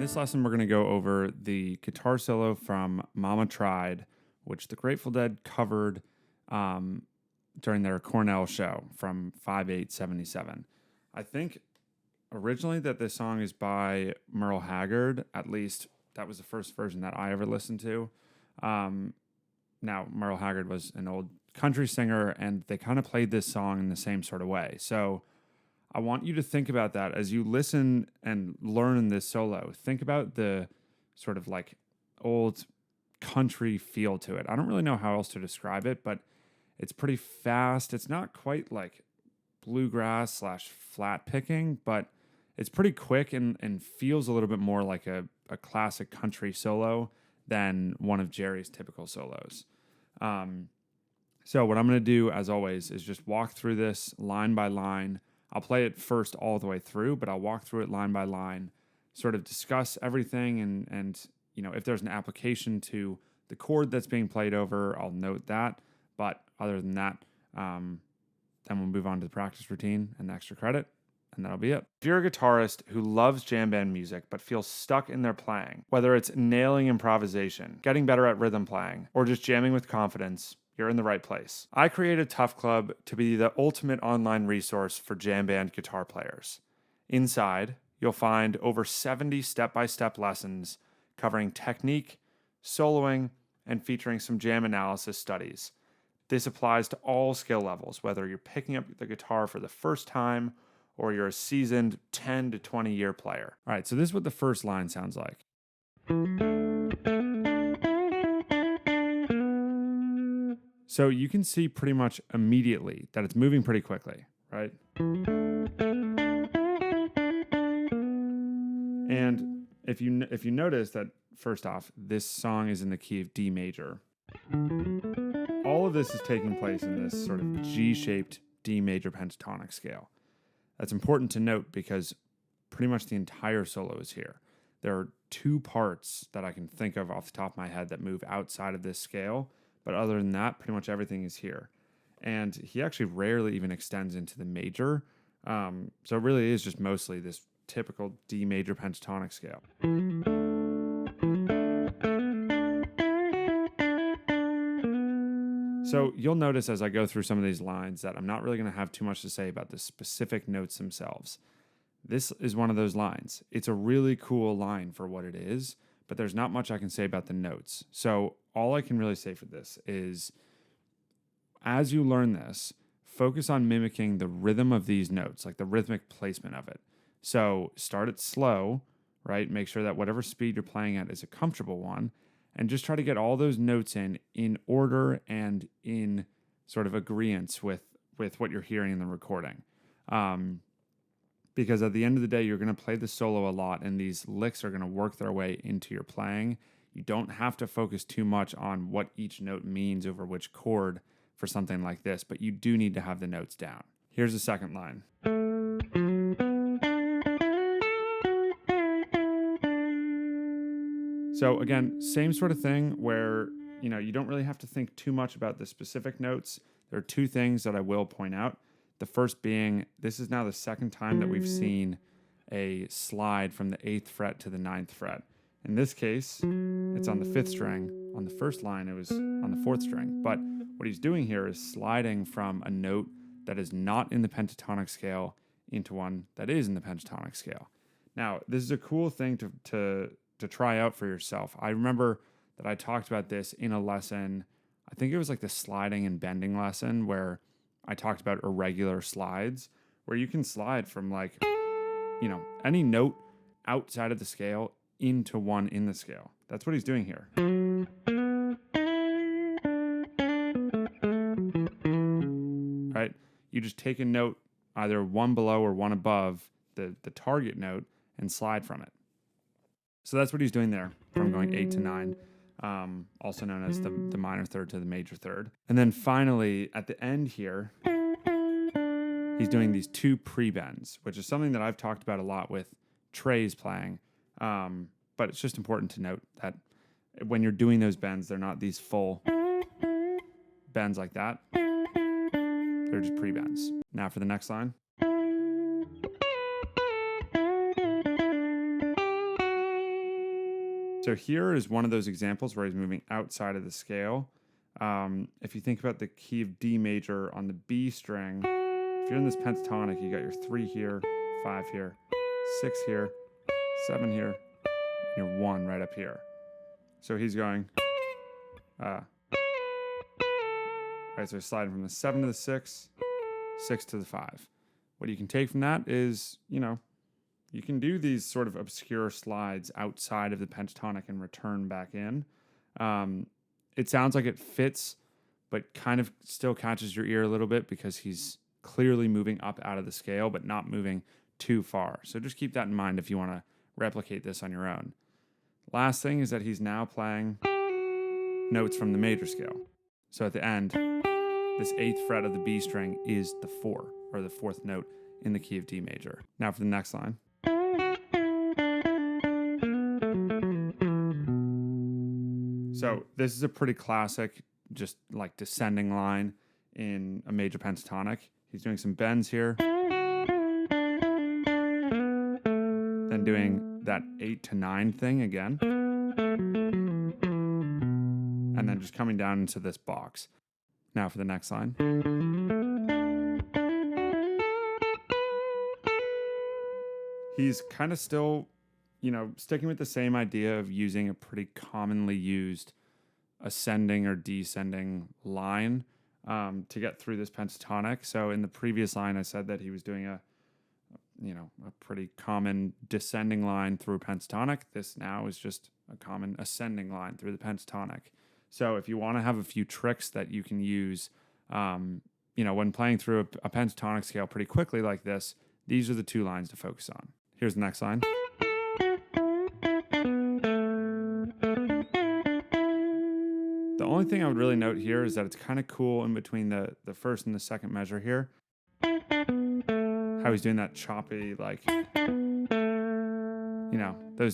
this lesson, we're going to go over the guitar solo from Mama Tried, which the Grateful Dead covered during their Cornell show from 5/8/77. I think originally that this song is by Merle Haggard. At least that was the first version that I ever listened to. Now, Merle Haggard was an old country singer, and they kind of played this song in the same sort of way. So I want you to think about that as you listen and learn this solo. Think about the sort of like old country feel to it. I don't really know how else to describe it, but it's pretty fast. It's not quite like bluegrass / flat picking, but it's pretty quick and feels a little bit more like a classic country solo than one of Jerry's typical solos. So what I'm going to do, as always, is just walk through this line by line. I'll play it first all the way through, but I'll walk through it line by line, sort of discuss everything, and you know, if there's an application to the chord that's being played over, I'll note that. But other than that, then we'll move on to the practice routine and the extra credit, and that'll be it. If you're a guitarist who loves jam band music but feels stuck in their playing, whether it's nailing improvisation, getting better at rhythm playing, or just jamming with confidence, you're in the right place. I created Tough Club to be the ultimate online resource for jam band guitar players. Inside, you'll find over 70 step-by-step lessons covering technique, soloing, and featuring some jam analysis studies. This applies to all skill levels, whether you're picking up the guitar for the first time or you're a seasoned 10 to 20 year player. All right, so this is what the first line sounds like. So you can see pretty much immediately that it's moving pretty quickly, right? And if you notice that, first off, this song is in the key of D major. All of this is taking place in this sort of G-shaped D major pentatonic scale. That's important to note because pretty much the entire solo is here. There are two parts that I can think of off the top of my head that move outside of this scale, but other than that, pretty much everything is here. And he actually rarely even extends into the major. So it really is just mostly this typical D major pentatonic scale. So you'll notice as I go through some of these lines that I'm not really going to have too much to say about the specific notes themselves. This is one of those lines. It's a really cool line for what it is, but there's not much I can say about the notes. So all I can really say for this is, as you learn this, focus on mimicking the rhythm of these notes, like the rhythmic placement of it. So start it slow, right? Make sure that whatever speed you're playing at is a comfortable one, and just try to get all those notes in order and in sort of agreeance with what you're hearing in the recording. Because at the end of the day, you're going to play the solo a lot, and these licks are going to work their way into your playing. You don't have to focus too much on what each note means over which chord for something like this, but you do need to have the notes down. Here's the second line. So again, same sort of thing where, you know, you don't really have to think too much about the specific notes. There are two things that I will point out. The first being, this is now the second time that we've seen a slide from the 8th fret to the 9th fret. In this case, it's on the 5th string. On the first line, it was on the 4th string. But what he's doing here is sliding from a note that is not in the pentatonic scale into one that is in the pentatonic scale. Now, this is a cool thing to try out for yourself. I remember that I talked about this in a lesson. I think it was like the sliding and bending lesson where I talked about irregular slides, where you can slide from like, you know, any note outside of the scale into one in the scale. That's what he's doing here. Right? You just take a note, either one below or one above the target note, and slide from it. So that's what he's doing there, from going 8 to 9, also known as the minor third to the major third. And then finally, at the end here, he's doing these two pre-bends, which is something that I've talked about a lot with Trey's playing. But it's just important to note that when you're doing those bends, they're not these full bends like that. They're just pre-bends. Now for the next line. So here is one of those examples where he's moving outside of the scale. If you think about the key of D major on the B string, if you're in this pentatonic, you got your 3 here, 5 here, 6 here, 7 here, and your 1 right up here. So he's going, right, so he's sliding from the 7 to the 6, 6 to the 5. What you can take from that is, you can do these sort of obscure slides outside of the pentatonic and return back in. It sounds like it fits, but kind of still catches your ear a little bit because he's clearly moving up out of the scale, but not moving too far. So just keep that in mind if you want to replicate this on your own. Last thing is that he's now playing notes from the major scale. So at the end, this 8th fret of the B string is the 4, or the 4th note in the key of D major. Now for the next line. So this is a pretty classic, just like descending line in a major pentatonic. He's doing some bends here. Then doing that 8 to 9 thing again. And then just coming down into this box. Now for the next line. He's kind of still, sticking with the same idea of using a pretty commonly used ascending or descending line to get through this pentatonic. So in the previous line, I said that he was doing a pretty common descending line through a pentatonic. This now is just a common ascending line through the pentatonic. So if you want to have a few tricks that you can use, when playing through a pentatonic scale pretty quickly like this, these are the 2 lines to focus on. Here's the next line. The only thing I would really note here is that it's kind of cool in between the first and the second measure here. How he's doing that choppy,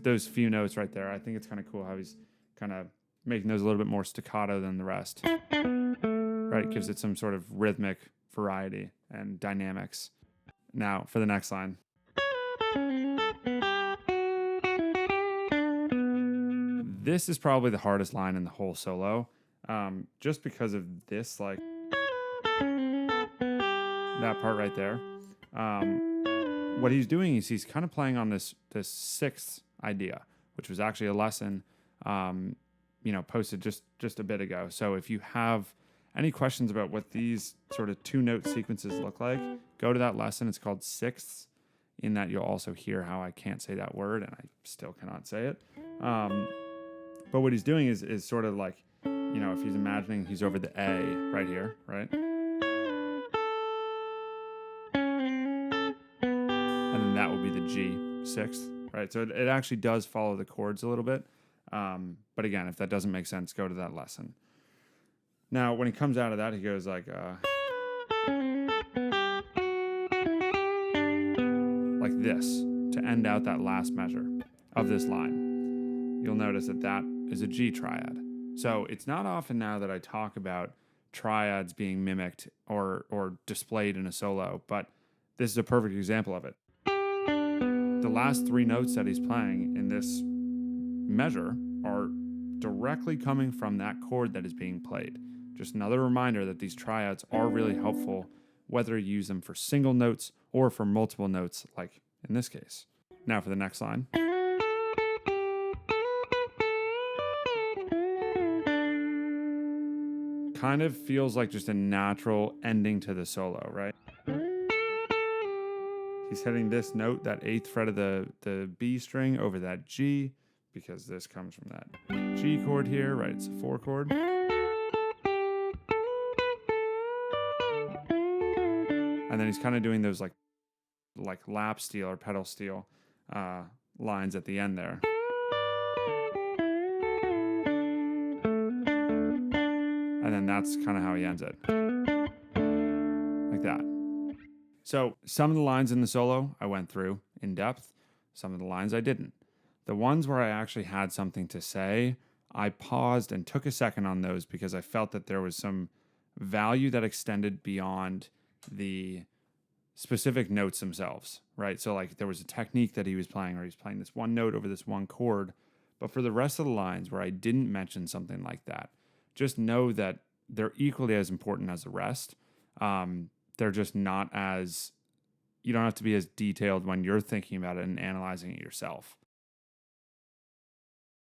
those few notes right there. I think it's kind of cool how he's kind of making those a little bit more staccato than the rest. Right? It gives it some sort of rhythmic variety and dynamics. Now for the next line. This is probably the hardest line in the whole solo, just because of this, that part right there. What he's doing is he's kind of playing on this 6th idea, which was actually a lesson, posted just a bit ago. So if you have any questions about what these sort of 2-note sequences look like, go to that lesson. It's called 6ths. In that you'll also hear how I can't say that word, and I still cannot say it. But what he's doing is sort of like, if he's imagining he's over the A right here, right? And then that will be the G, 6th, right? So it actually does follow the chords a little bit. But again, if that doesn't make sense, go to that lesson. Now, when he comes out of that, he goes like this to end out that last measure of this line. You'll notice that is a G triad. So it's not often now that I talk about triads being mimicked or displayed in a solo, but this is a perfect example of it. The last 3 notes that he's playing in this measure are directly coming from that chord that is being played. Just another reminder that these triads are really helpful, whether you use them for single notes or for multiple notes, like in this case. Now for the next line. Kind of feels like just a natural ending to the solo, right? He's hitting this note, that 8th fret of the B string over that G, because this comes from that G chord here, right? It's a 4 chord. And then he's kind of doing those like lap steel or pedal steel lines at the end there. And then that's kind of how he ends it. Like that. So some of the lines in the solo I went through in depth. Some of the lines I didn't. The ones where I actually had something to say, I paused and took a second on those because I felt that there was some value that extended beyond the specific notes themselves, right? So like there was a technique that he was playing, or he's playing this one note over this one chord, But for the rest of the lines where I didn't mention something like that, just know that they're equally as important as the rest. They're just not as, you don't have to be as detailed when you're thinking about it and analyzing it yourself.